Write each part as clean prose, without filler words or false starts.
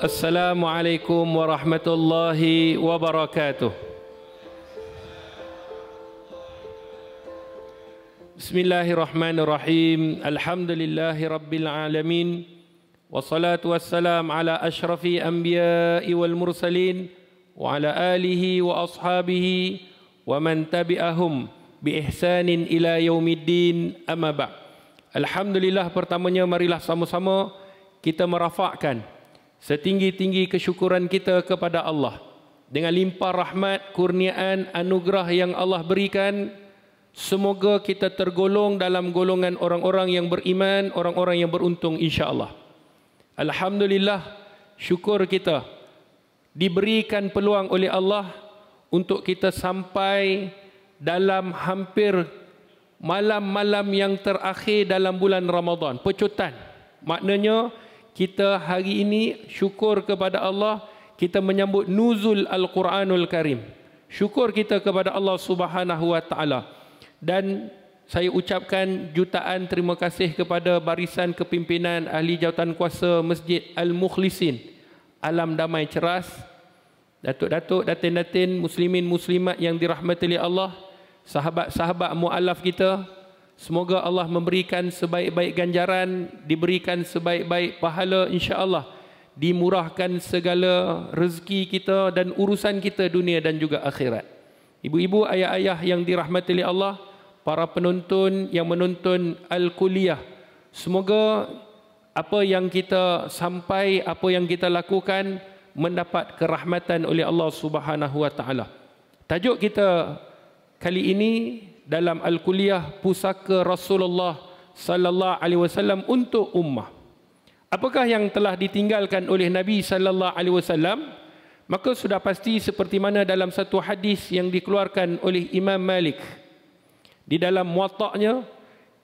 Assalamualaikum warahmatullahi wabarakatuh. Bismillahirrahmanirrahim. Alhamdulillahi rabbil alamin. Wassalatu wassalam ala ashrafi anbiya'i wal mursalin wa ala alihi wa ashabihi wa man tabi'ahum bi ihsanin ila yaumiddin, amma ba'. Alhamdulillah, pertamanya marilah sama-sama kita merafakkan setinggi-tinggi kesyukuran kita kepada Allah dengan limpah rahmat, kurniaan, anugerah yang Allah berikan. Semoga kita tergolong dalam golongan orang-orang yang beriman, orang-orang yang beruntung, insya-Allah. Alhamdulillah, syukur kita diberikan peluang oleh Allah untuk kita sampai dalam hampir malam-malam yang terakhir dalam bulan Ramadan, pecutan. Maknanya kita hari ini syukur kepada Allah, kita menyambut nuzul Al-Quranul Karim. Syukur kita kepada Allah Subhanahu wa taala. Dan saya ucapkan jutaan terima kasih kepada barisan kepimpinan ahli jawatan kuasa Masjid Al-Mukhlisin Alam Damai Ceras, datuk-datuk, datin-datin, muslimin muslimat yang dirahmati oleh Allah, sahabat-sahabat mualaf kita. Semoga Allah memberikan sebaik-baik ganjaran, diberikan sebaik-baik pahala, insya-Allah, dimurahkan segala rezeki kita dan urusan kita dunia dan juga akhirat. Ibu-ibu, ayah-ayah yang dirahmati oleh Allah, para penonton yang menonton Al-Kuliah, semoga apa yang kita sampai, apa yang kita lakukan mendapat kerahmatan oleh Allah Subhanahu wa taala. Tajuk kita kali ini dalam Al-Kuliah, pusaka Rasulullah sallallahu alaihi wasallam untuk ummah. Apakah yang telah ditinggalkan oleh Nabi sallallahu alaihi wasallam? Maka sudah pasti seperti mana dalam satu hadis yang dikeluarkan oleh Imam Malik di dalam Muwatta'nya,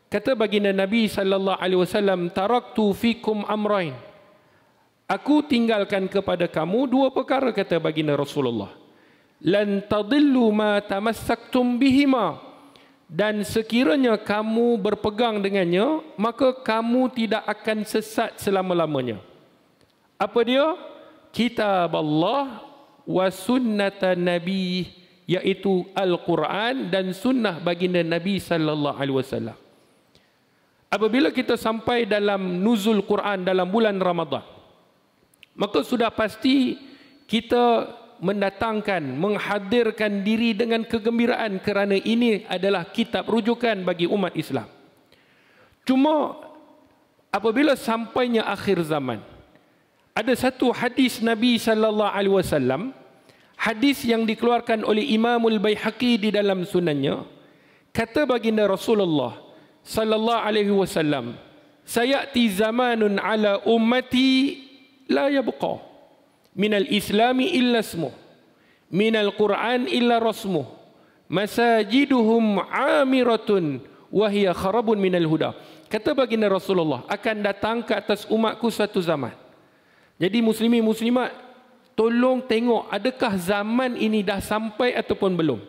kata baginda Nabi sallallahu alaihi wasallam, taraktu fikum amrain. Aku tinggalkan kepada kamu dua perkara, kata baginda Rasulullah. Lan tadillu ma tamassaktum bihima. Dan sekiranya kamu berpegang dengannya, maka kamu tidak akan sesat selama-lamanya. Apa dia? Kitab Allah wa sunnata Nabi, iaitu Al-Quran dan sunnah baginda Nabi sallallahu alaihi wasallam. Apabila kita sampai dalam nuzul Quran dalam bulan Ramadan, maka sudah pasti kita mendatangkan, menghadirkan diri dengan kegembiraan kerana ini adalah kitab rujukan bagi umat Islam. Cuma apabila sampainya akhir zaman, ada satu hadis Nabi sallallahu alaihi wasallam, hadis yang dikeluarkan oleh Imamul Baihaqi di dalam sunannya, kata baginda Rasulullah sallallahu alaihi wasallam, sayati zamanun ala ummati la yabqa minal islami illa ismuh, minal Quran illa rasmuh, masajiduhum amiratun wahia kharabun minal huda. Kata baginda Rasulullah, akan datang ke atas umatku satu zaman. Jadi muslimin muslimat, tolong tengok adakah zaman ini dah sampai ataupun belum.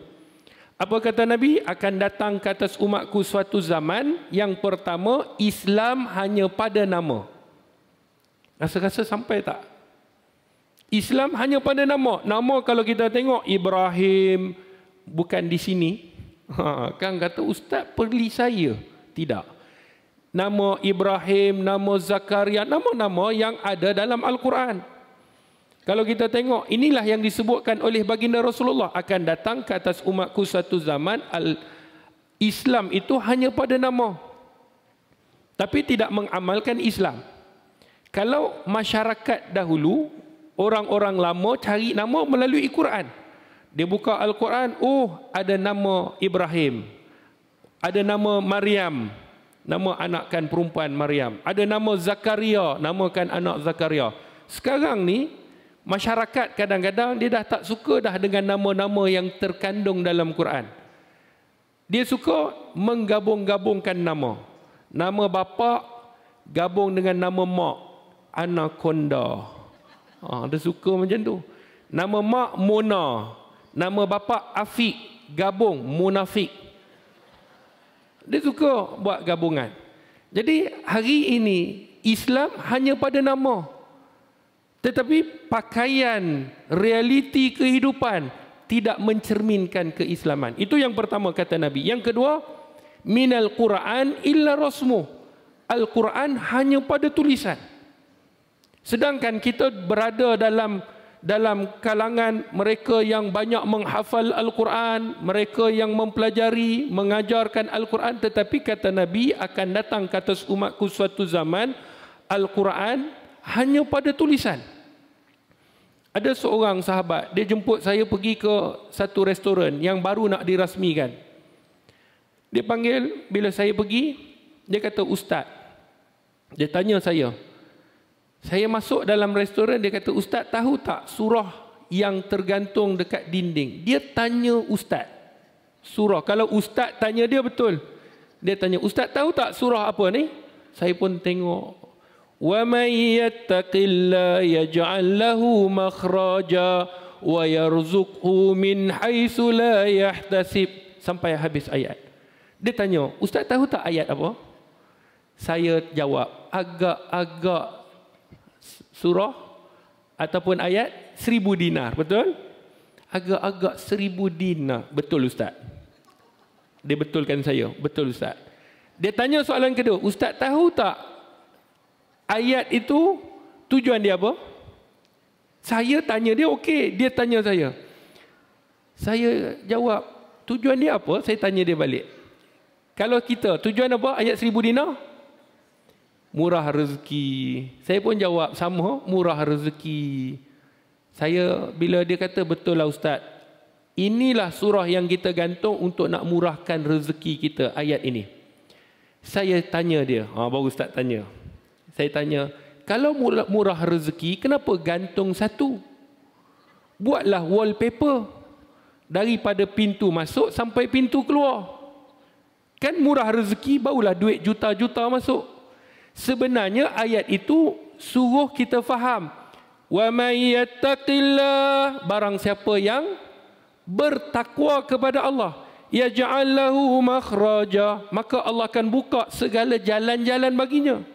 Apa kata Nabi? Akan datang ke atas umatku suatu zaman yang pertama, Islam hanya pada nama. Rasa-rasa sampai tak? Islam hanya pada nama. Nama kalau kita tengok Ibrahim, bukan di sini. Kan kata ustaz perli saya. Tidak. Nama Ibrahim, nama Zakaria, nama-nama yang ada dalam Al-Quran. Kalau kita tengok, inilah yang disebutkan oleh baginda Rasulullah, akan datang ke atas umatku satu zaman, Islam itu hanya pada nama, tapi tidak mengamalkan Islam. Kalau masyarakat dahulu, orang-orang lama cari nama melalui Quran. Dia buka Al-Quran, oh ada nama Ibrahim, ada nama Maryam, nama anakkan perempuan Maryam, ada nama Zakaria, namakan anak Zakaria. Sekarang ni masyarakat kadang-kadang dia dah tak suka dah dengan nama-nama yang terkandung dalam Quran. Dia suka menggabung-gabungkan nama. Nama bapa gabung dengan nama mak, Anaconda. Dia suka macam tu. Nama mak Mona, nama bapa Afiq, gabung Munafik. Dia suka buat gabungan. Jadi hari ini Islam hanya pada nama. Tetapi pakaian realiti kehidupan tidak mencerminkan keislaman. Itu yang pertama kata Nabi. Yang kedua, minal Quran illa rasmuh. Al-Quran hanya pada tulisan. Sedangkan kita berada dalam kalangan mereka yang banyak menghafal Al-Quran, mereka yang mempelajari, mengajarkan Al-Quran, tetapi kata Nabi akan datang ke atas umatku suatu zaman Al-Quran hanya pada tulisan. Ada seorang sahabat, dia jemput saya pergi ke satu restoran yang baru nak dirasmikan. Dia panggil, bila saya pergi, dia kata, "Ustaz." Dia tanya saya masuk dalam restoran, dia kata, "Ustaz tahu tak surah yang tergantung dekat dinding?" Dia tanya Ustaz surah. Kalau Ustaz tanya dia, betul. Dia tanya, "Ustaz tahu tak surah apa ni?" Saya pun tengok. "Wa may yattaqillah yaj'al lahu makhraja wa yarzuqhu min haitsu la yahtasib." Sampai habis ayat. Dia tanya, "Ustaz tahu tak ayat apa?" Saya jawab, agak-agak surah ataupun ayat 1000 dinar, betul? Agak-agak 1000 dinar. Betul Ustaz. Dia betulkan saya, betul Ustaz. Dia tanya soalan kedua, "Ustaz tahu tak ayat itu tujuan dia apa?" Saya tanya dia, okey. Dia tanya saya. Saya jawab, "Tujuan dia apa?" Saya tanya dia balik. Kalau kita, tujuan apa ayat 1000 dinar? Murah rezeki. Saya pun jawab sama, murah rezeki. Saya, bila dia kata, "Betul lah Ustaz, inilah surah yang kita gantung untuk nak murahkan rezeki kita, ayat ini." Saya tanya dia, baru Ustaz tanya. Saya tanya, "Kalau murah rezeki, kenapa gantung satu? Buatlah wallpaper daripada pintu masuk sampai pintu keluar. Kan murah rezeki, barulah duit juta-juta masuk." Sebenarnya ayat itu suruh kita faham, "Wa may yattaqillah," barang siapa yang bertakwa kepada Allah, "yaj'al lahu makhraja," maka Allah akan buka segala jalan-jalan baginya.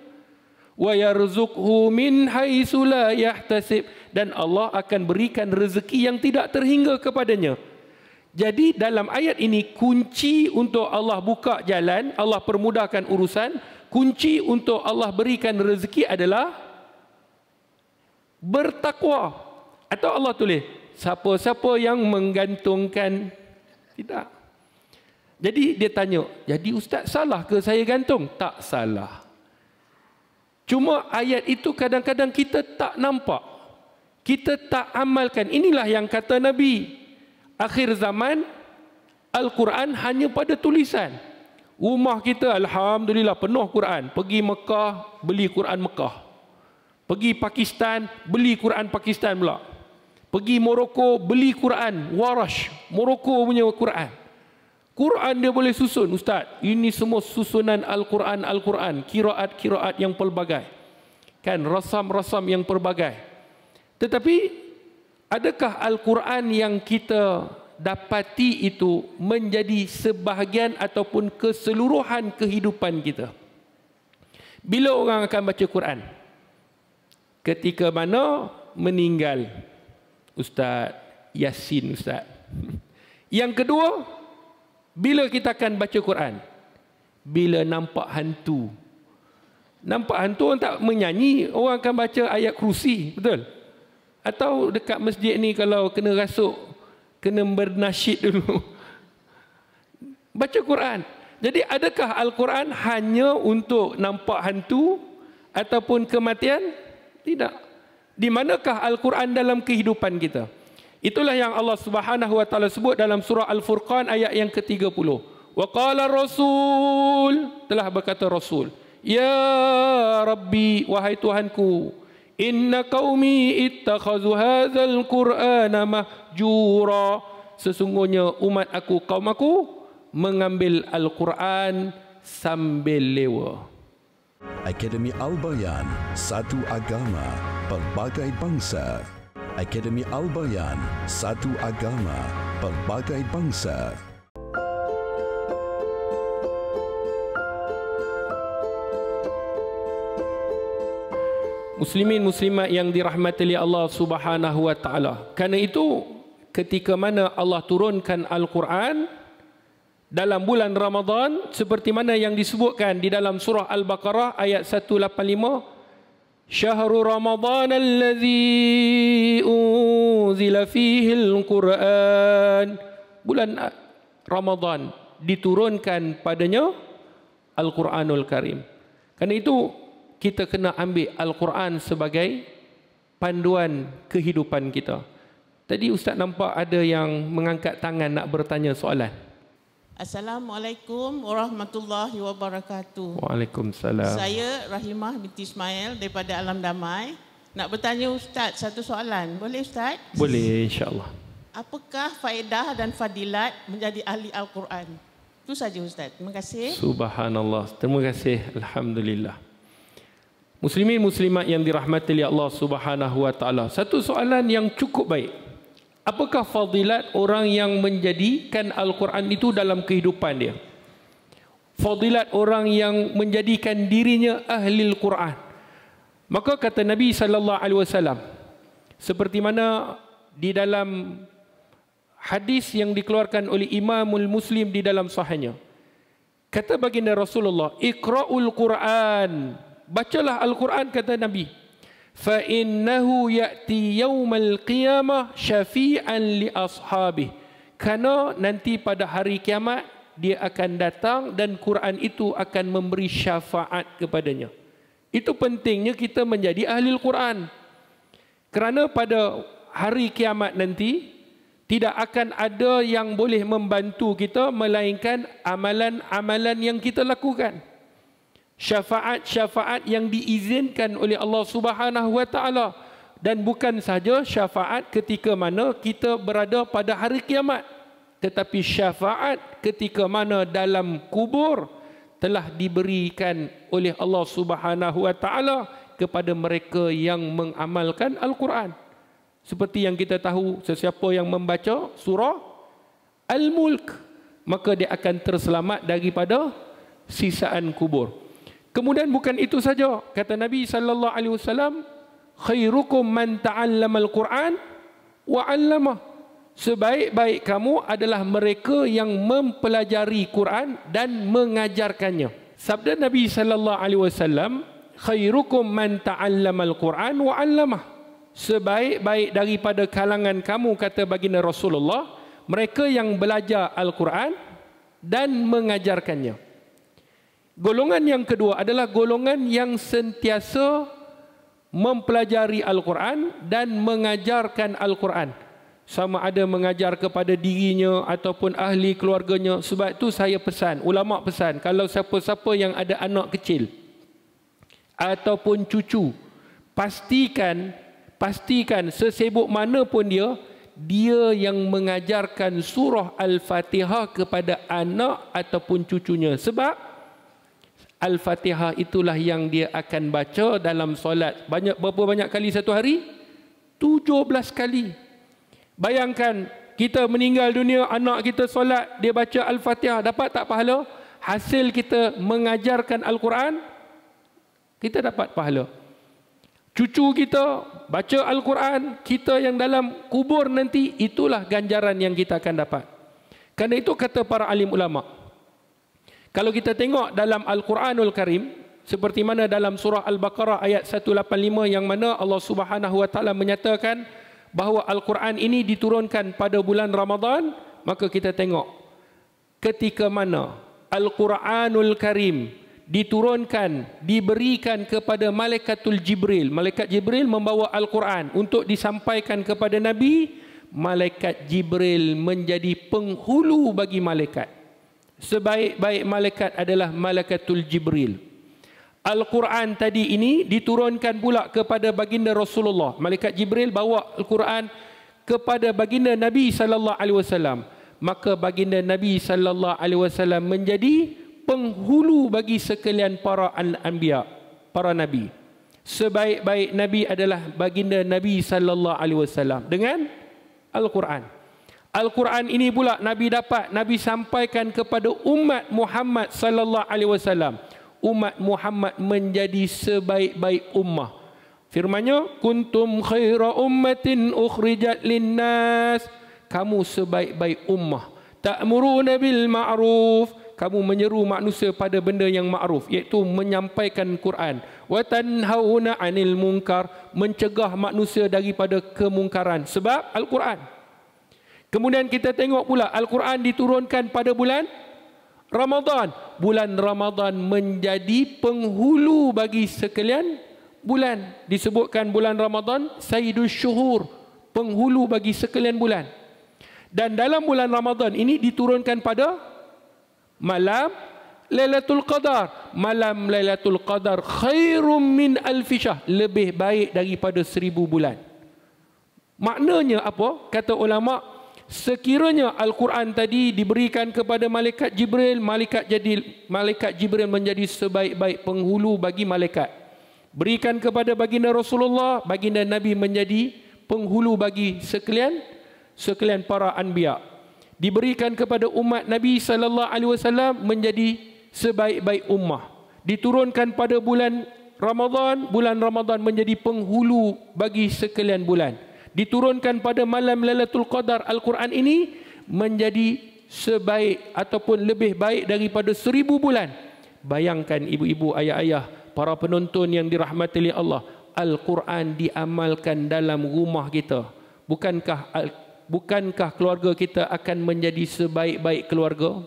"Wa yarzuqhu min haitsu la yahtasib," dan Allah akan berikan rezeki yang tidak terhingga kepadanya. Jadi dalam ayat ini, kunci untuk Allah buka jalan, Allah permudahkan urusan, kunci untuk Allah berikan rezeki adalah bertakwa. Atau Allah tulis, siapa-siapa yang menggantungkan, tidak. Jadi dia tanya, "Jadi Ustaz salah ke saya gantung?" Tak salah. Cuma ayat itu kadang-kadang kita tak nampak, kita tak amalkan. Inilah yang kata Nabi, akhir zaman Al-Quran hanya pada tulisan. Rumah kita alhamdulillah penuh Quran. Pergi Mekah, beli Quran Mekah. Pergi Pakistan, beli Quran Pakistan pula. Pergi Morocco, beli Quran Warash, Morocco punya Quran. Quran dia boleh susun, Ustaz. Ini semua susunan Al-Quran, Al-Quran, kiraat-kiraat yang pelbagai. Kan, rasam-rasam yang pelbagai. Tetapi adakah Al-Quran yang kita dapati itu menjadi sebahagian ataupun keseluruhan kehidupan kita? Bila orang akan baca Quran? Ketika mana meninggal Ustaz, Yasin Ustaz. Yang kedua, bila kita akan baca Quran? Bila nampak hantu. Nampak hantu, orang tak menyanyi, orang akan baca ayat kursi, betul? Atau dekat masjid ni kalau kena rasuk, kena bernasyid dulu. Baca Quran. Jadi adakah Al-Quran hanya untuk nampak hantu ataupun kematian? Tidak. Di manakah Al-Quran dalam kehidupan kita? Itulah yang Allah Subhanahu wa taala sebut dalam surah Al-Furqan ayat yang ke-30. Wa qala Rasul, telah berkata Rasul, "Ya Rabbi, wahai Tuhanku, inna qaumi ittakhazu hadzal Qur'ana mahjura." Sesungguhnya umat aku, kaum aku, mengambil Al-Quran sambil lewa. Akademi Al-Bayan, satu agama, pelbagai bangsa. Akademi Al-Bayan, satu agama, pelbagai bangsa. Muslimin muslimat yang dirahmati oleh Allah Subhanahu wa taala. Karena itu ketika mana Allah turunkan Al-Quran dalam bulan Ramadan seperti mana yang disebutkan di dalam surah Al-Baqarah ayat 185, Syahrul Ramadan allazi unzila fihi al-Quran. Bulan Ramadan diturunkan padanya Al-Quranul Karim. Karena itu kita kena ambil Al-Quran sebagai panduan kehidupan kita. Tadi Ustaz nampak ada yang mengangkat tangan nak bertanya soalan. Assalamualaikum warahmatullahi wabarakatuh. Waalaikumsalam. Saya Rahimah binti Ismail daripada Alam Damai. Nak bertanya Ustaz satu soalan. Boleh Ustaz? Boleh, insya-Allah. Apakah faedah dan fadilat menjadi ahli Al-Quran? Itu saja Ustaz. Terima kasih. Subhanallah. Terima kasih. Alhamdulillah. Muslimin muslimat yang dirahmati oleh Allah Subhanahu wa taala. Satu soalan yang cukup baik. Apakah fadilat orang yang menjadikan Al-Quran itu dalam kehidupan dia? Fadilat orang yang menjadikan dirinya ahli Al-Quran. Maka kata Nabi sallallahu alaihi wasallam, seperti mana di dalam hadis yang dikeluarkan oleh Imamul Muslim di dalam sahihnya. Kata baginda Rasulullah, "Iqra'ul Quran." Bacalah Al-Quran, kata Nabi. Fa innahu ya'ti yaumal qiyamah syafi'an li ashabih. Karena nanti pada hari kiamat dia akan datang dan Quran itu akan memberi syafaat kepadanya. Itu pentingnya kita menjadi ahli Al-Quran. Kerana pada hari kiamat nanti tidak akan ada yang boleh membantu kita melainkan amalan-amalan yang kita lakukan. Syafaat-syafaat yang diizinkan oleh Allah Subhanahu wa taala, dan bukan saja syafaat ketika mana kita berada pada hari kiamat, tetapi syafaat ketika mana dalam kubur telah diberikan oleh Allah Subhanahu wa taala kepada mereka yang mengamalkan Al-Quran. Seperti yang kita tahu, sesiapa yang membaca surah Al-Mulk, maka dia akan terselamat daripada sisaan kubur. Kemudian bukan itu saja, kata Nabi sallallahu alaihi wasallam, khairukum man ta'allama al-Quran wa 'allamah. Sebaik-baik kamu adalah mereka yang mempelajari Quran dan mengajarkannya. Sabda Nabi sallallahu alaihi wasallam, khairukum man ta'allama al-Quran wa 'allamah. Sebaik-baik daripada kalangan kamu, kata baginda Rasulullah, mereka yang belajar Al-Quran dan mengajarkannya. Golongan yang kedua adalah golongan yang sentiasa mempelajari Al-Quran dan mengajarkan Al-Quran. Sama ada mengajar kepada dirinya ataupun ahli keluarganya. Sebab itu saya pesan, ulama pesan, kalau siapa-siapa yang ada anak kecil ataupun cucu, pastikan sesibuk mana pun dia yang mengajarkan surah Al-Fatihah kepada anak ataupun cucunya. Sebab Al-Fatihah itulah yang dia akan baca dalam solat. Berapa banyak kali satu hari? 17 kali. Bayangkan, kita meninggal dunia, anak kita solat, dia baca Al-Fatihah, dapat tak pahala? Hasil kita mengajarkan Al-Quran, kita dapat pahala. Cucu kita baca Al-Quran, kita yang dalam kubur nanti, itulah ganjaran yang kita akan dapat. Karena itu kata para alim ulama', kalau kita tengok dalam Al-Quranul Karim, seperti mana dalam surah Al-Baqarah ayat 185 yang mana Allah Subhanahu wa taala menyatakan bahawa Al-Quran ini diturunkan pada bulan Ramadan, maka kita tengok ketika mana Al-Quranul Karim diturunkan, diberikan kepada Malaikatul Jibril. Malaikat Jibril membawa Al-Quran untuk disampaikan kepada Nabi. Malaikat Jibril menjadi penghulu bagi malaikat. Sebaik-baik malaikat adalah Malaikatul Jibril. Al-Quran tadi ini diturunkan pula kepada baginda Rasulullah. Malaikat Jibril bawa Al-Quran kepada baginda Nabi sallallahu alaihi wasallam. Maka baginda Nabi sallallahu alaihi wasallam menjadi penghulu bagi sekalian para anbiya, para nabi. Sebaik-baik nabi adalah baginda Nabi sallallahu alaihi wasallam dengan Al-Quran. Al-Quran ini pula Nabi dapat, Nabi sampaikan kepada umat Muhammad sallallahu alaihi wasallam. Umat Muhammad menjadi sebaik-baik ummah. Firman-Nya, kuntum khaira ummatin ukhrijat linnas. Kamu sebaik-baik ummah. Ta'muruna bil ma'ruf. Kamu menyeru manusia pada benda yang ma'ruf, iaitu menyampaikan Quran. Wa tanhauna 'anil munkar, mencegah manusia daripada kemungkaran sebab Al-Quran. Kemudian kita tengok pula Al-Quran diturunkan pada bulan Ramadan. Bulan Ramadan menjadi penghulu bagi sekalian bulan. Disebutkan bulan Ramadan Sayyidus Syuhur, penghulu bagi sekalian bulan. Dan dalam bulan Ramadan ini diturunkan pada malam Lailatul Qadar. Malam Lailatul Qadar khairum min alfi syahr, lebih baik daripada 1000 bulan. Maknanya apa? Kata ulama, sekiranya Al-Quran tadi diberikan kepada malaikat Jibril, malaikat Jibril menjadi sebaik-baik penghulu bagi malaikat. Berikan kepada baginda Rasulullah, baginda Nabi menjadi penghulu bagi sekalian para anbiya. Diberikan kepada umat Nabi sallallahu alaihi wasallam menjadi sebaik-baik ummah. Diturunkan pada bulan Ramadan menjadi penghulu bagi sekalian bulan. Diturunkan pada malam Lailatul Qadar, Al-Quran ini menjadi sebaik ataupun lebih baik daripada 1000 bulan. Bayangkan ibu-ibu, ayah-ayah, para penonton yang dirahmati oleh Allah, Al-Quran diamalkan dalam rumah kita. Bukankah keluarga kita akan menjadi sebaik-baik keluarga?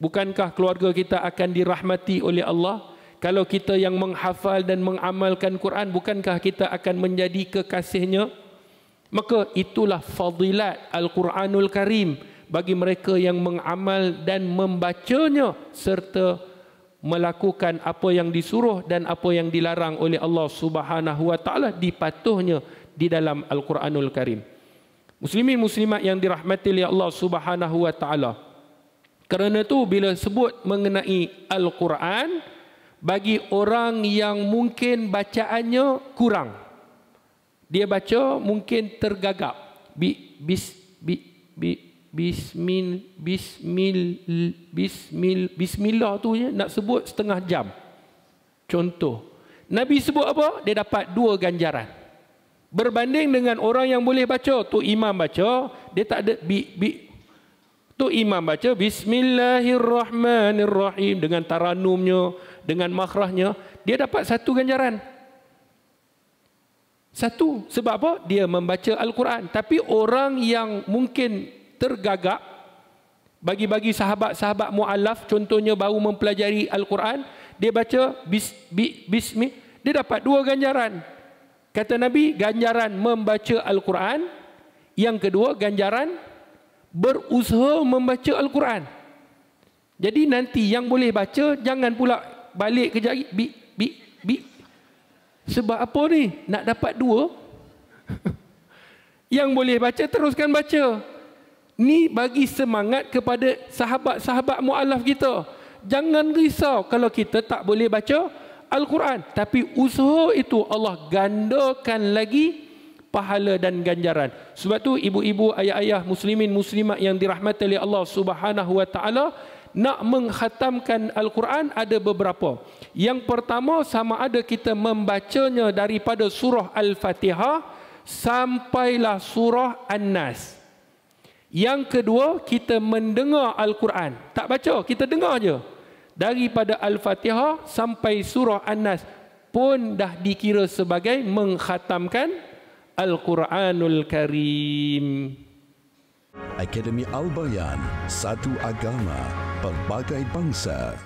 Bukankah keluarga kita akan dirahmati oleh Allah? Kalau kita yang menghafal dan mengamalkan Quran, bukankah kita akan menjadi kekasihnya? Maka itulah fadilat Al-Quranul Karim bagi mereka yang mengamal dan membacanya serta melakukan apa yang disuruh dan apa yang dilarang oleh Allah Subhanahu wa taala, dipatuhnya di dalam Al-Quranul Karim. Muslimin muslimat yang dirahmati oleh Allah Subhanahu wa taala. Kerana itu bila sebut mengenai Al-Quran, bagi orang yang mungkin bacaannya kurang, dia baca mungkin tergagap. Bismillah tu ya, nak sebut setengah jam. Contoh, Nabi sebut apa? Dia dapat 2 ganjaran. Berbanding dengan orang yang boleh baca, tu imam baca, dia tak ada tu imam baca Bismillahirrahmanirrahim dengan taranumnya, dengan makhrajnya, dia dapat 1 ganjaran. 1. Sebab apa? Dia membaca Al-Quran. Tapi orang yang mungkin tergagap, bagi sahabat-sahabat mu'alaf, contohnya baru mempelajari Al-Quran, dia baca Bismi, dia dapat 2 ganjaran. Kata Nabi, ganjaran membaca Al-Quran. Yang kedua, ganjaran berusaha membaca Al-Quran. Jadi nanti yang boleh baca, jangan pula balik ke jari, sebab apa ni? Nak dapat 2? Yang boleh baca, teruskan baca. Ni bagi semangat kepada sahabat-sahabat mu'alaf kita. Jangan risau kalau kita tak boleh baca Al-Quran. Tapi usaha itu Allah gandakan lagi pahala dan ganjaran. Sebab tu ibu-ibu, ayah-ayah, muslimin, muslimat yang dirahmati oleh Allah Subhanahu wa taala, nak mengkhatamkan Al-Quran ada beberapa. Yang pertama, sama ada kita membacanya daripada surah Al-Fatihah sampailah surah An-Nas. Yang kedua, kita mendengar Al-Quran. Tak baca, kita dengar je. Daripada Al-Fatihah sampai surah An-Nas pun dah dikira sebagai mengkhatamkan Al-Quranul Karim. Akademi Al-Bayan, satu agama, pelbagai bangsa.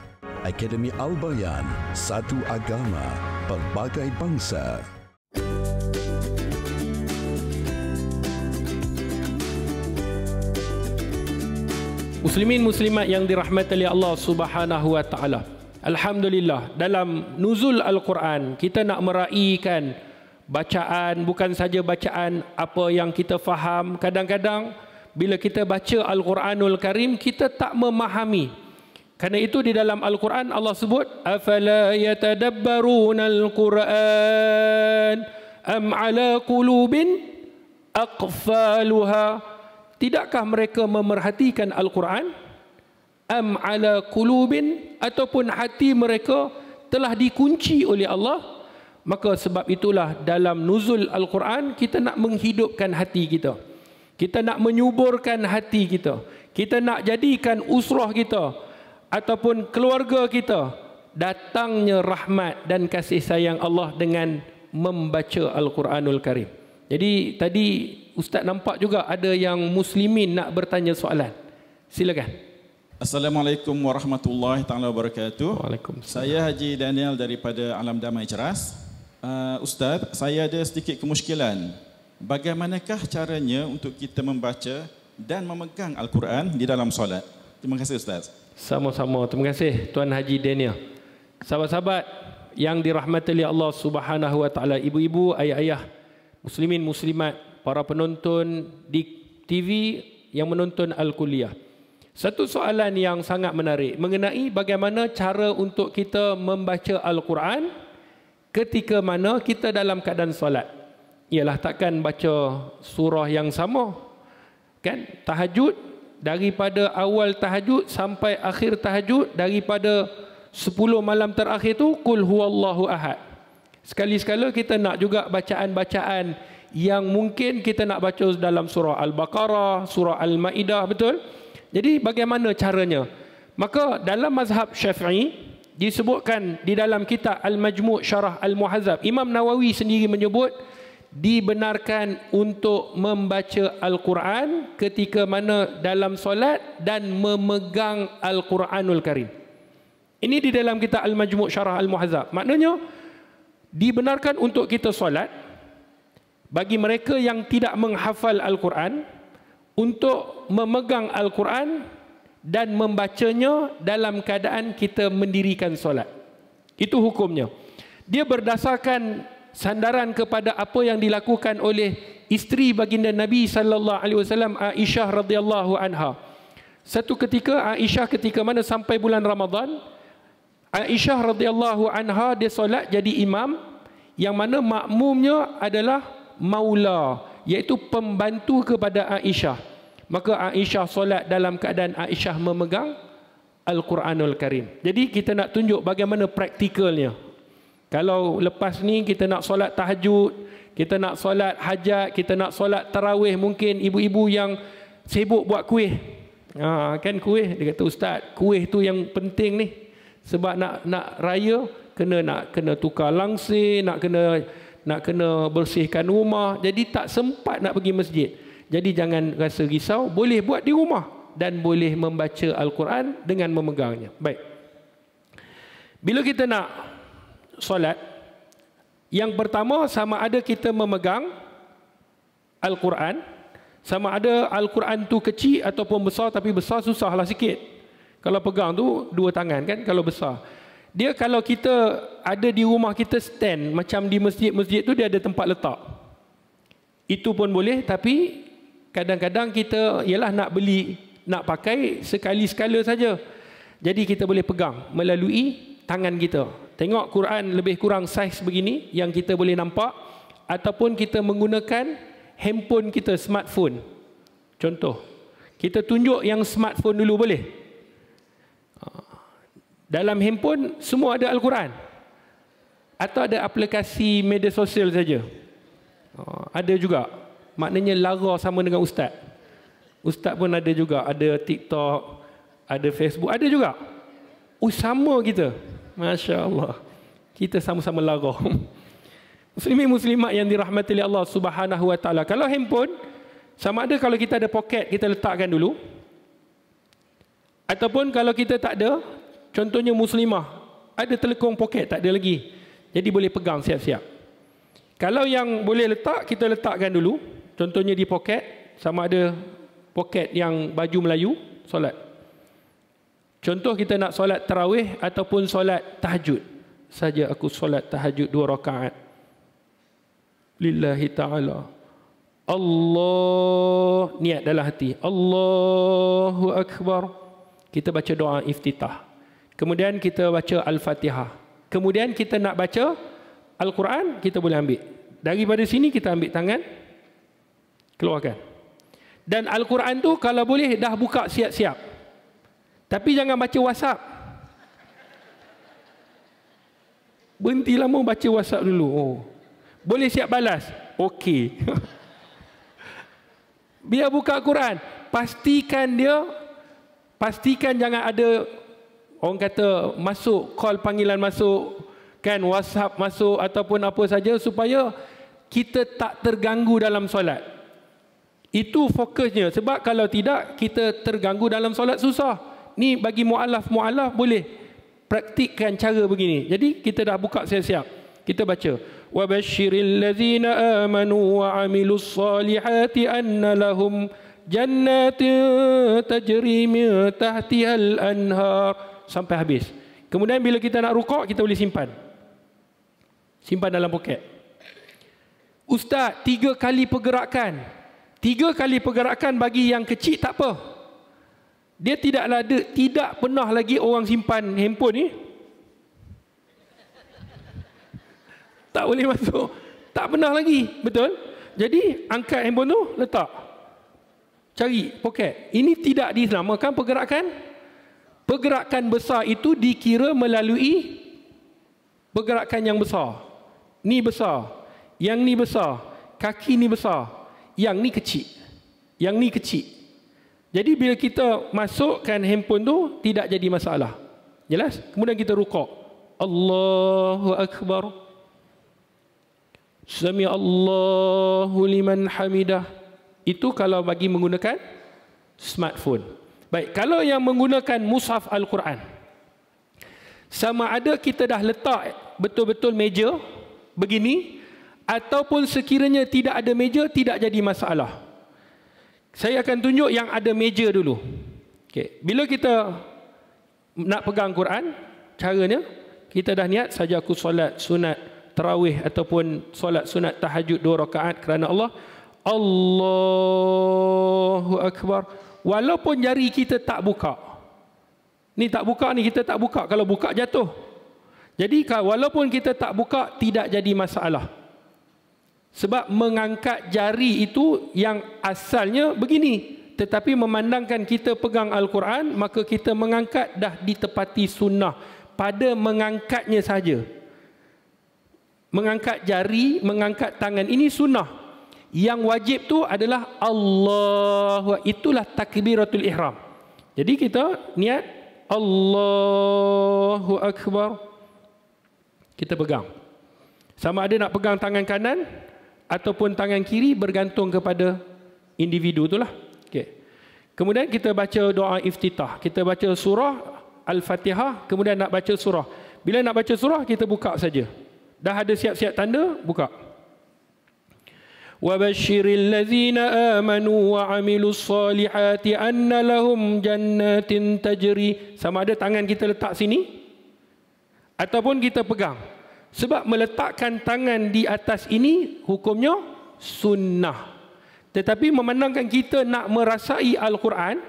Akademi Al-Bayan, satu agama, pelbagai bangsa. Muslimin muslimat yang dirahmati oleh Allah Subhanahu wa taala. Alhamdulillah, dalam nuzul Al-Quran kita nak meraihkan bacaan, bukan saja bacaan apa yang kita faham. Kadang-kadang bila kita baca Al-Quranul Karim, kita tak memahami. Kerana itu di dalam Al-Quran Allah sebut, afala yatadabbaruna al-Quran am ala qulubin aqfaluha. Tidakkah mereka memerhatikan Al-Quran? Am ala qulubin, ataupun hati mereka telah dikunci oleh Allah. Maka sebab itulah dalam nuzul Al-Quran kita nak menghidupkan hati kita. Kita nak menyuburkan hati kita. Kita nak jadikan usrah kita ataupun keluarga kita datangnya rahmat dan kasih sayang Allah dengan membaca Al-Quranul Karim. Jadi tadi Ustaz nampak juga ada yang muslimin nak bertanya soalan. Silakan. Assalamualaikum warahmatullahi taala wabarakatuh. Waalaikumsalam. Saya Haji Daniel daripada Alam Damai Ceras. Ustaz, saya ada sedikit kemusykilan. Bagaimanakah caranya untuk kita membaca dan memegang Al-Quran di dalam solat? Terima kasih Ustaz. Sama-sama. Terima kasih Tuan Haji Daniel. Sahabat-sahabat yang dirahmati oleh Allah Subhanahu wa taala, ibu-ibu, ayah-ayah, muslimin muslimat, para penonton di TV yang menonton Al-Kuliah. Satu soalan yang sangat menarik mengenai bagaimana cara untuk kita membaca Al-Quran ketika mana kita dalam keadaan solat. Ialah takkan baca surah yang sama. Kan? Tahajud, daripada awal tahajud sampai akhir tahajud, daripada 10 malam terakhir tu qul huwallahu ahad. Sekali-sekala kita nak juga bacaan-bacaan yang mungkin kita nak baca dalam surah Al-Baqarah, surah Al-Maidah, betul? Jadi bagaimana caranya? Maka dalam mazhab Syafi'i disebutkan di dalam kitab Al-Majmu' Syarah Al-Muhadzab, Imam Nawawi sendiri menyebut dibenarkan untuk membaca Al-Quran ketika mana dalam solat dan memegang Al-Quranul Karim. Ini di dalam kitab Al-Majmu' Syarah Al-Muhadzab. Maknanya dibenarkan untuk kita solat bagi mereka yang tidak menghafal Al-Quran untuk memegang Al-Quran dan membacanya dalam keadaan kita mendirikan solat. Itu hukumnya. Dia berdasarkan sandaran kepada apa yang dilakukan oleh isteri baginda Nabi sallallahu alaihi wasallam, Aisyah radhiyallahu anha. Satu ketika Aisyah ketika mana sampai bulan Ramadan, Aisyah radhiyallahu anha dia solat jadi imam, yang mana makmumnya adalah maula, iaitu pembantu kepada Aisyah. Maka Aisyah solat dalam keadaan Aisyah memegang Al-Quranul Karim. Jadi kita nak tunjuk bagaimana praktikalnya. Kalau lepas ni kita nak solat tahajud, kita nak solat hajat, kita nak solat tarawih, mungkin ibu-ibu yang sibuk buat kuih. Kan kuih, dia kata Ustaz, kuih tu yang penting ni. Sebab nak raya kena tukar langsir, nak kena bersihkan rumah. Jadi tak sempat nak pergi masjid. Jadi jangan rasa risau, boleh buat di rumah dan boleh membaca Al-Quran dengan memegangnya. Baik. Bila kita nak solat, yang pertama sama ada kita memegang Al-Quran, sama ada Al-Quran tu kecil ataupun besar, tapi besar susahlah sikit. Kalau pegang tu dua tangan kan, kalau besar. Dia kalau kita ada di rumah kita stand, macam di masjid-masjid tu dia ada tempat letak. Itu pun boleh, tapi kadang-kadang kita ialah nak beli, nak pakai sekali-sekala saja. Jadi kita boleh pegang melalui tangan kita. Tengok Quran lebih kurang saiz begini yang kita boleh nampak, ataupun kita menggunakan handphone kita, smartphone. Contoh, kita tunjuk yang smartphone dulu boleh? Dalam handphone semua ada Al-Quran? Atau ada aplikasi media sosial saja? Ada juga. Maknanya lara sama dengan Ustaz. Ustaz pun ada juga. Ada TikTok, ada Facebook, ada juga. Sama kita. Masya Allah. Kita sama-sama lara. Muslimin muslimat yang dirahmati oleh Allah Subhanahu wa taala. Kalau handphone, sama ada kalau kita ada poket, kita letakkan dulu. Ataupun kalau kita tak ada, contohnya muslimah, ada telekong poket, tak ada lagi. Jadi boleh pegang siap-siap. Kalau yang boleh letak, kita letakkan dulu. Contohnya di poket, sama ada poket yang baju Melayu, solat. Contoh kita nak solat tarawih ataupun solat tahajud. Saja aku solat tahajud 2 rakaat. Lillahi ta'ala. Allah, niat dalam hati. Allahu Akbar. Kita baca doa iftitah. Kemudian kita baca Al-Fatihah. Kemudian kita nak baca Al-Quran, kita boleh ambil. Daripada sini kita ambil tangan, keluarkan. Dan Al-Quran tu kalau boleh dah buka siap-siap. Tapi jangan baca WhatsApp. Berhenti lama baca WhatsApp dulu. Oh. Boleh siap balas? Okey. Biar buka Quran. Pastikan jangan ada orang kata masuk, call panggilan masuk, kan, WhatsApp masuk ataupun apa saja, supaya kita tak terganggu dalam solat. Itu fokusnya. Sebab kalau tidak, kita terganggu dalam solat susah. Ni bagi mu'alaf boleh praktikkan cara begini. Jadi kita dah buka siap-siap. Kita baca. Wa basyiril ladzina amanu wa amilus solihati anna lahum jannatin tajri min tahtihal anhar sampai habis. Kemudian bila kita nak rukuk, kita boleh simpan. Simpan dalam poket. Ustaz, 3 kali pergerakan. 3 kali pergerakan bagi yang kecil tak apa. Dia tidak pernah lagi orang simpan handphone ni. Tak boleh masuk. Tak pernah lagi. Betul? Jadi angkat handphone tu, letak. Cari poket. Ini tidak dinamakan pergerakan. Pergerakan besar itu dikira melalui pergerakan yang besar. Ni besar. Yang ni besar. Kaki ni besar. Yang ni kecil. Yang ni kecil. Jadi bila kita masukkan handphone tu, tidak jadi masalah. Jelas? Kemudian kita rukuk. Allahu Akbar. Sami Allahu liman hamidah. Itu kalau bagi menggunakan smartphone. Baik, kalau yang menggunakan mushaf Al-Quran, sama ada kita dah letak betul-betul meja begini, ataupun sekiranya tidak ada meja, tidak jadi masalah. Saya akan tunjuk yang ada meja dulu. Okay. Bila kita nak pegang Quran, caranya kita dah niat saja aku solat sunat tarawih ataupun solat sunat tahajud 2 rakaat kerana Allah. Allahu Akbar. Walaupun jari kita tak buka. Ni tak buka ni, kita tak buka. Kalau buka jatuh. Jadi walaupun kita tak buka, tidak jadi masalah. Sebab mengangkat jari itu yang asalnya begini. Tetapi memandangkan kita pegang Al-Quran, maka kita mengangkat dah ditepati sunnah pada mengangkatnya saja. Mengangkat jari, mengangkat tangan, ini sunnah. Yang wajib tu adalah Allah. Itulah takbiratul ihram. Jadi kita niat Allahu Akbar. Kita pegang. Sama ada nak pegang tangan kanan ataupun tangan kiri, bergantung kepada individu itulah. Okay. Kemudian kita baca doa iftitah. Kita baca surah Al-Fatihah, kemudian nak baca surah. Bila nak baca surah, kita buka saja. Dah ada siap-siap tanda, buka. Wa basyiril ladzina amanu wa amilus solihati anna lahum jannatin tajri. Sama ada tangan kita letak sini ataupun kita pegang. Sebab meletakkan tangan di atas ini hukumnya sunnah. Tetapi memandangkan kita nak merasai Al-Quran,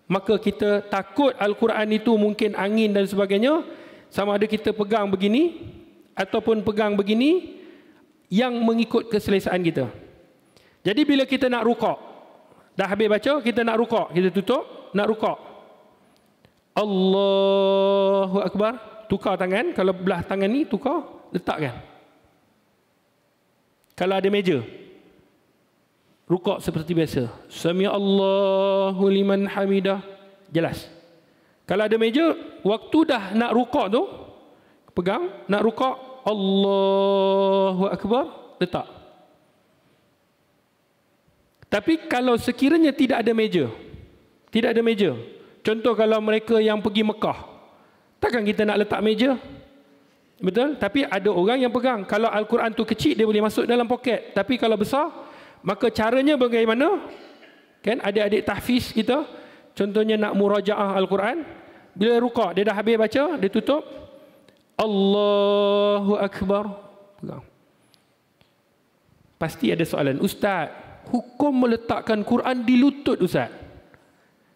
maka kita takut Al-Quran itu mungkin angin dan sebagainya. Sama ada kita pegang begini ataupun pegang begini, yang mengikut keselesaan kita. Jadi bila kita nak rukuk, dah habis baca, kita nak rukuk, kita tutup, nak rukuk. Allahu Akbar. Tukar tangan. Kalau belah tangan ni tukar, letakkan. Kalau ada meja, rukuk seperti biasa. Sami Allahu liman hamidah. Jelas. Kalau ada meja, waktu dah nak rukuk tu, pegang, nak rukuk, Allahu Akbar, letak. Tapi kalau sekiranya tidak ada meja, contoh kalau mereka yang pergi Mekah, takkan kita nak letak meja? Betul? Tapi ada orang yang pegang. Kalau Al-Quran tu kecil, dia boleh masuk dalam poket. Tapi kalau besar, maka caranya bagaimana? Kan adik-adik tahfiz kita, contohnya nak murajaah Al-Quran, bila rukuk, dia dah habis baca, dia tutup, Allahu Akbar. Pegang. Pasti ada soalan. Ustaz, hukum meletakkan Quran di lutut Ustaz.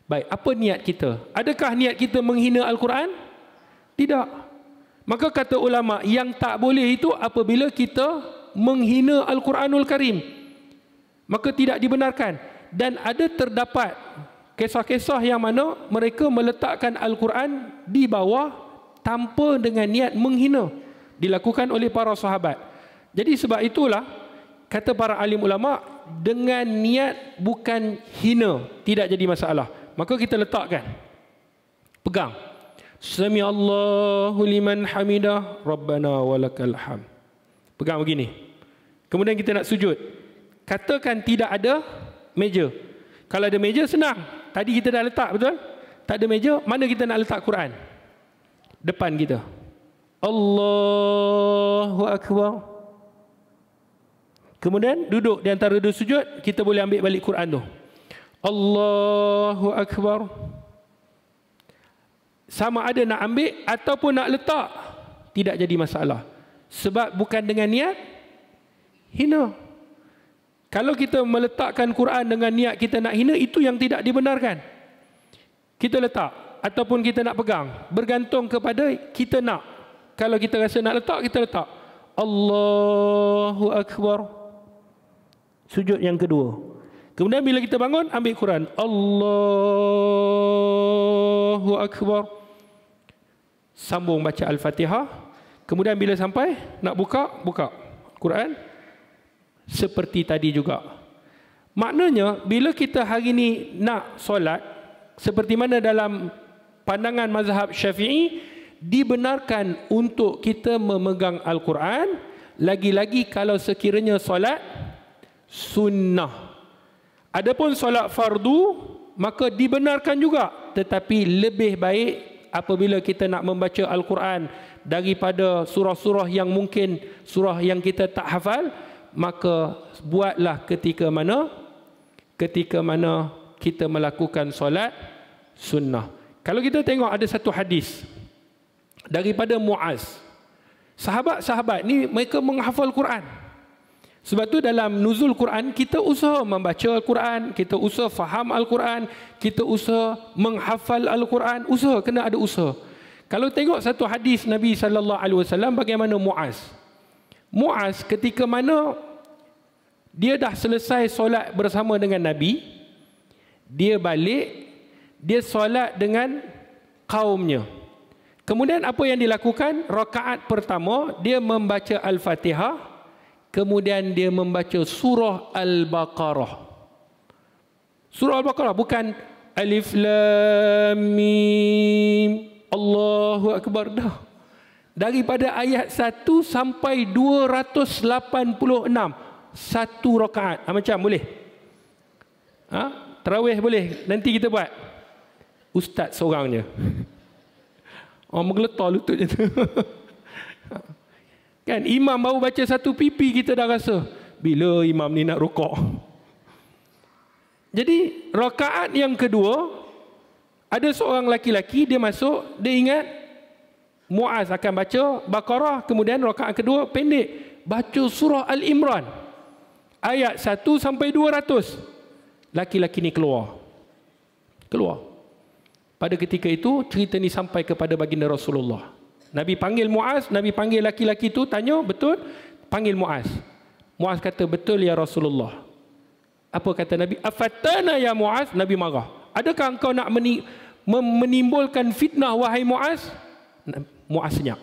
Baik, apa niat kita? Adakah niat kita menghina Al-Quran? Tidak. Maka kata ulama, yang tak boleh itu apabila kita menghina Al-Quranul Karim. Maka tidak dibenarkan. Dan ada terdapat kisah-kisah yang mana mereka meletakkan Al-Quran di bawah tanpa dengan niat menghina. dilakukan oleh para sahabat. Jadi sebab itulah kata para alim ulama, dengan niat bukan hina tidak jadi masalah. Maka kita letakkan, pegang, Sami Allahu liman hamidah, Rabbana walakal hamd. Pegang begini. Kemudian kita nak sujud. Katakan tidak ada meja. Kalau ada meja senang. Tadi kita dah letak, betul? Tak ada meja, mana kita nak letak Quran? Depan kita. Allahu Akbar. Kemudian duduk di antara dua sujud, kita boleh ambil balik Quran tu. Allahu Akbar. Sama ada nak ambil ataupun nak letak, tidak jadi masalah. Sebab bukan dengan niat hina. Kalau kita meletakkan Quran dengan niat kita nak hina, itu yang tidak dibenarkan. Kita letak ataupun kita nak pegang, bergantung kepada kita nak. Kalau kita rasa nak letak, kita letak. Allahu Akbar. Sujud yang kedua. Kemudian bila kita bangun, ambil Quran. Allahu Akbar. Sambung baca Al-Fatihah. Kemudian bila sampai nak buka Quran. Seperti tadi juga. Maknanya bila kita hari ini nak solat, seperti mana dalam pandangan mazhab Syafi'i, dibenarkan untuk kita memegang Al-Quran, lagi-lagi kalau sekiranya solat sunnah. Adapun solat fardu, maka dibenarkan juga, tetapi lebih baik apabila kita nak membaca Al-Quran daripada surah-surah yang mungkin surah yang kita tak hafal, maka buatlah ketika mana kita melakukan solat sunnah. Kalau kita tengok ada satu hadis daripada Muaz. Sahabat-sahabat ni mereka menghafal Quran. Sebab tu dalam nuzul Quran kita usaha membaca Al-Quran, kita usaha faham Al-Quran, kita usaha menghafal Al-Quran, kena ada usaha. Kalau tengok satu hadis Nabi SAW bagaimana Muaz. Muaz ketika mana dia dah selesai solat bersama dengan Nabi, dia balik, dia solat dengan kaumnya. Kemudian apa yang dilakukan? Rakaat pertama dia membaca Al-Fatihah, kemudian dia membaca surah Al-Baqarah. Surah Al-Baqarah, bukan Alif Lam Mim Allahu Akbar, dah. Daripada ayat 1 sampai 286 satu rakaat. Macam boleh? Tarawih boleh? Nanti kita buat. Ustaz seorangnya. Menggeletar lututnya tu. Kan imam baru baca satu pipi, kita dah rasa bila imam ni nak rukuk. Jadi rakaat yang kedua, ada seorang laki-laki dia masuk, dia ingat Muaz akan baca Baqarah, kemudian rakaat kedua pendek, baca surah Al-Imran ayat 1 sampai 200. Laki-laki ni keluar. Pada ketika itu cerita ni sampai kepada baginda Rasulullah. Nabi panggil Muaz, Nabi panggil laki-laki itu, tanya, betul? Panggil Muaz. Muaz kata, betul ya Rasulullah. Apa kata Nabi? Afatana ya Muaz. Nabi marah. Adakah engkau nak menimbulkan fitnah wahai Muaz? Muaz senyap.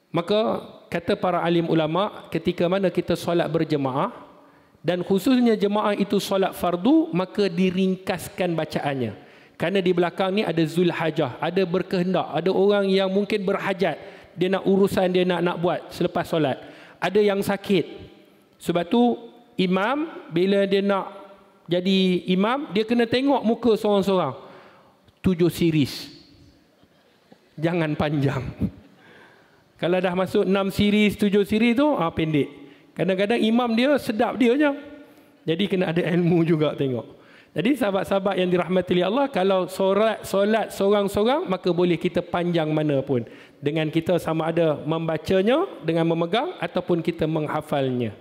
Maka kata para alim ulama, ketika mana kita solat berjemaah dan khususnya jemaah itu solat fardu, maka diringkaskan bacaannya. Kerana di belakang ni ada zulhajah, ada berkehendak, ada orang yang mungkin berhajat, dia nak urusan dia nak buat selepas solat. Ada yang sakit. Sebab tu imam bila dia nak jadi imam, dia kena tengok muka seorang-seorang. 7 series. Jangan panjang. Kalau dah masuk 6 series, 7 series tu pendek. Kadang-kadang imam dia sedap dia je. Jadi kena ada ilmu juga tengok. Jadi sahabat-sahabat yang dirahmati Allah, kalau solat seorang-seorang, maka boleh kita panjang mana pun. Dengan kita sama ada membacanya dengan memegang ataupun kita menghafalnya.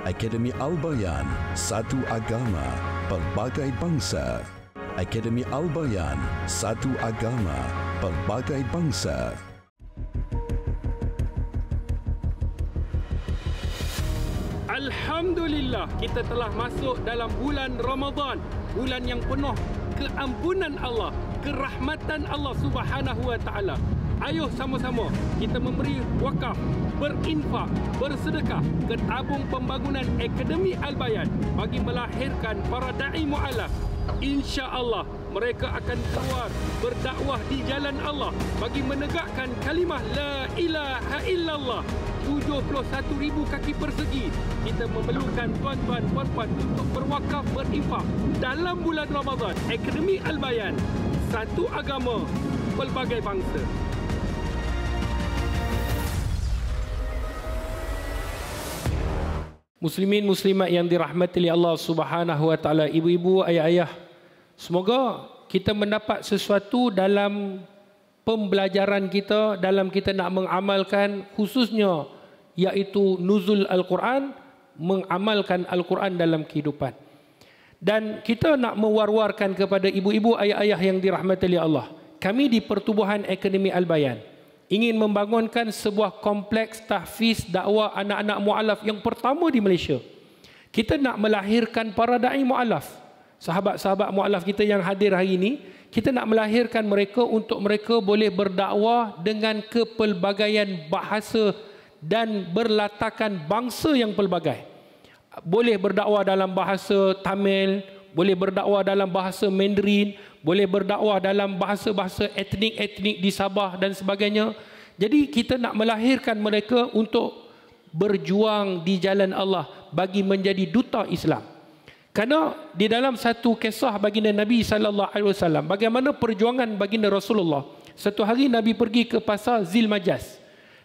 Akademi Al-Bayan, satu agama, pelbagai bangsa. Akademi Al-Bayan, satu agama, pelbagai bangsa. Alhamdulillah, kita telah masuk dalam bulan Ramadan, bulan yang penuh keampunan Allah, kerahmatan Allah Subhanahu wa taala. Ayo sama-sama kita memberi wakaf, berinfak, bersedekah ke tabung pembangunan Akademi Al-Bayan bagi melahirkan para da'i mu'alaf. Insya-Allah mereka akan keluar berdakwah di jalan Allah bagi menegakkan kalimah la ilaha illallah. 71,000 kaki persegi kita memerlukan tuan-tuan puan-puan untuk berwakaf, berinfak dalam bulan Ramadan. Akademi Al-Bayan, satu agama, pelbagai bangsa. Muslimin muslimat yang dirahmati oleh Allah Subhanahu wa taala, ibu-ibu, ayah-ayah, semoga kita mendapat sesuatu dalam pembelajaran kita, dalam kita nak mengamalkan, khususnya iaitu nuzul Al-Quran, mengamalkan Al-Quran dalam kehidupan. Dan kita nak mewar-warkan kepada ibu-ibu, ayah-ayah yang dirahmati oleh Allah. Kami di Pertubuhan Akademi Al-Bayan ingin membangunkan sebuah kompleks tahfiz dakwah anak-anak mu'alaf yang pertama di Malaysia. Kita nak melahirkan para da'i mu'alaf. Sahabat-sahabat mu'alaf kita yang hadir hari ini, kita nak melahirkan mereka untuk mereka boleh berdakwah dengan kepelbagaian bahasa dan berlatakan bangsa yang pelbagai. Boleh berdakwah dalam bahasa Tamil, boleh berdakwah dalam bahasa Mandarin, boleh berdakwah dalam bahasa-bahasa etnik-etnik di Sabah dan sebagainya. Jadi kita nak melahirkan mereka untuk berjuang di jalan Allah bagi menjadi duta Islam. Kerana di dalam satu kisah baginda Nabi SAW, bagaimana perjuangan baginda Rasulullah. Satu hari Nabi pergi ke pasar Zilmajas.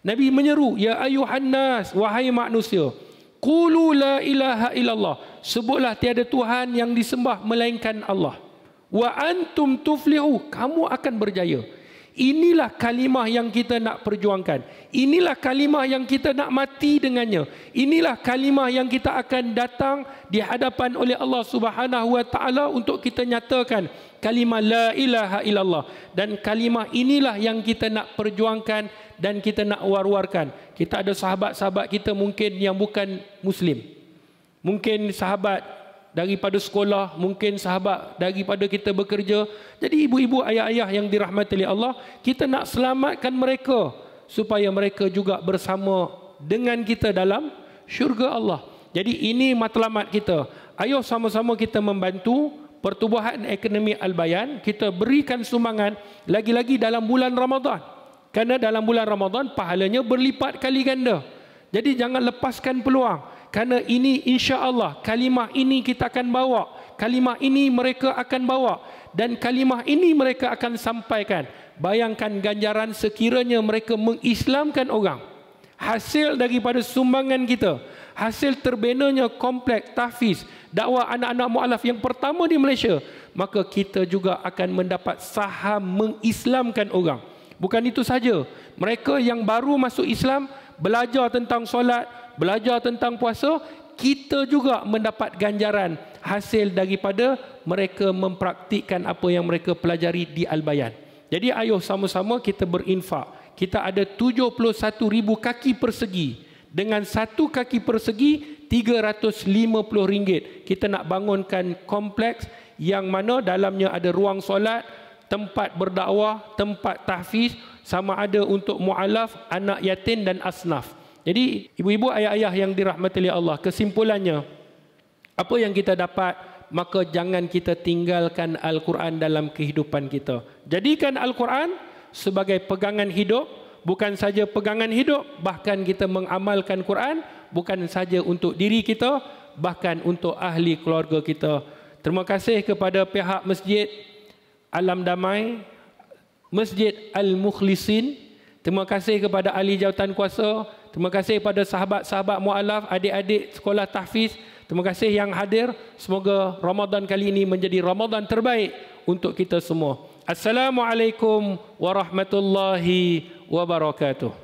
Nabi menyeru, ya ayuhan nas, wahai manusia, qulu la ilaha illallah, sebutlah tiada Tuhan yang disembah melainkan Allah. Wa antum tuflihu, kamu akan berjaya. Inilah kalimah yang kita nak perjuangkan. Inilah kalimah yang kita nak mati dengannya. Inilah kalimah yang kita akan datang di hadapan oleh Allah Subhanahu wa taala untuk kita nyatakan kalimah la ilaha illallah. Dan kalimah inilah yang kita nak perjuangkan dan kita nak war-warkan. Kita ada sahabat-sahabat kita mungkin yang bukan Muslim. Mungkin sahabat daripada sekolah, mungkin sahabat daripada kita bekerja. Jadi ibu-ibu, ayah-ayah yang dirahmati oleh Allah, kita nak selamatkan mereka supaya mereka juga bersama dengan kita dalam syurga Allah. Jadi ini matlamat kita. Ayo sama-sama kita membantu Pertubuhan Akademi Al-Bayan. Kita berikan sumbangan lagi-lagi dalam bulan Ramadan. Kerana dalam bulan Ramadan pahalanya berlipat kali ganda. Jadi jangan lepaskan peluang. Kerana ini insya-Allah kalimah ini kita akan bawa. Kalimah ini mereka akan bawa. Dan kalimah ini mereka akan sampaikan. Bayangkan ganjaran sekiranya mereka mengislamkan orang. Hasil daripada sumbangan kita. Hasil terbinanya kompleks tahfiz dakwah anak-anak mu'alaf yang pertama di Malaysia. Maka kita juga akan mendapat saham mengislamkan orang. Bukan itu saja. Mereka yang baru masuk Islam, belajar tentang solat, belajar tentang puasa, kita juga mendapat ganjaran hasil daripada mereka mempraktikkan apa yang mereka pelajari di Al-Bayan. Jadi ayo sama-sama kita berinfak. Kita ada 71,000 kaki persegi. Dengan satu kaki persegi RM350. Kita nak bangunkan kompleks yang mana dalamnya ada ruang solat, tempat berdakwah, tempat tahfiz, sama ada untuk mu'alaf, anak yatim dan asnaf. Jadi ibu-ibu, ayah-ayah yang dirahmati oleh Allah, kesimpulannya apa yang kita dapat, maka jangan kita tinggalkan Al-Quran dalam kehidupan kita. Jadikan Al-Quran sebagai pegangan hidup, bukan saja pegangan hidup, bahkan kita mengamalkan Quran bukan saja untuk diri kita, bahkan untuk ahli keluarga kita. Terima kasih kepada pihak Masjid Alam Damai, Masjid Al-Mukhlisin. Terima kasih kepada ahli jawatan kuasa. Terima kasih kepada sahabat-sahabat mu'alaf, adik-adik sekolah tahfiz. Terima kasih yang hadir. Semoga Ramadan kali ini menjadi Ramadan terbaik untuk kita semua. Assalamualaikum warahmatullahi wabarakatuh.